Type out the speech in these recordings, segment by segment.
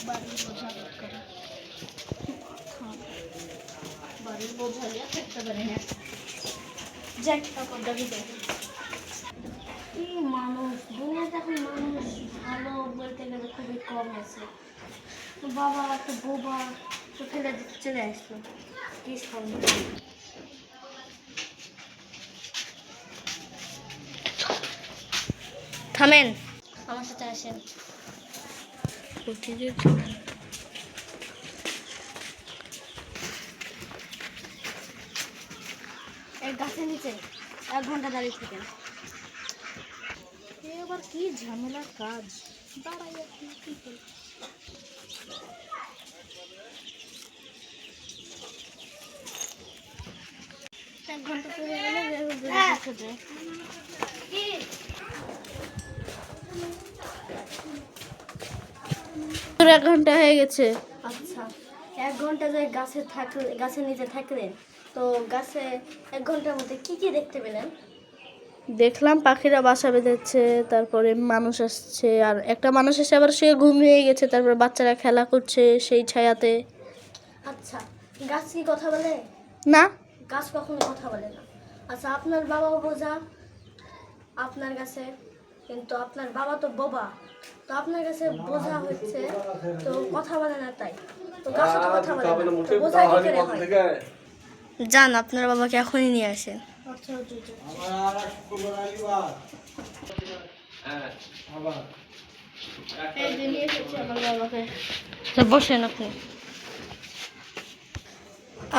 বাড়ির বোঝা করে বাড়ির বোঝা নিয়ে থাকতে পারে না। যাক কাপড়টা দিতে এই মানুষ দুনিয়াতে এখন মানুষ ভালো বলতে গেলে খুবই কম আছে। তো বাবা তো বোবা তো ফেলে দিতে চলে আসলো কি সম্ভব। থামেন, আমার সাথে আসেন। এক গাছের নিচে 1 ঘন্টা দাঁড়িয়ে থাকেন। এবার কি ঝামেলার কাজ, দাঁড়াইয়া কি করব। 1 ঘন্টা তো হয়ে গেলে তোর 1 ঘন্টা হয়ে গেছে। আচ্ছা, 1 ঘন্টা যে গাছের নিচে থাকলেন, তো গাছে 1 ঘন্টার মধ্যে কি কি দেখতে পেলেন? দেখলাম পাখিরা বাসা বেঁধেছে, তারপরে মানুষ আসছে, আর একটা মানুষ এসে আবার শুয়ে ঘুমিয়ে গেছে, তারপরে বাচ্চারা খেলা করছে সেই ছায়াতে। আচ্ছা, গাছ কি কথা বলে? না। গাছ কখনো কথা বলে না। আচ্ছা, আপনার বাবাও বোঝা আপনার কাছে, কিন্তু আপনার বাবা তো বোবা, তো আপনার কাছে বোঝা হচ্ছে তো কথা বলে না, তাই তো গাছও তো কথা বলে না, তো বোঝা কি করে হয়? যান, আপনার বাবাকে এখনই নিয়ে আসেন। আচ্ছা, এই যে নিয়ে এসেছি আমার বাবাকে। বসেন আপনি।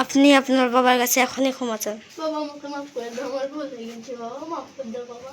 আপনি আপনার বাবার কাছে এখনই ক্ষমা চান। বাবা, আমাকে মাফ করে দাও, আমার ভুল হয়ে গেছে। বাবা, মাফ করে দাও বাবা।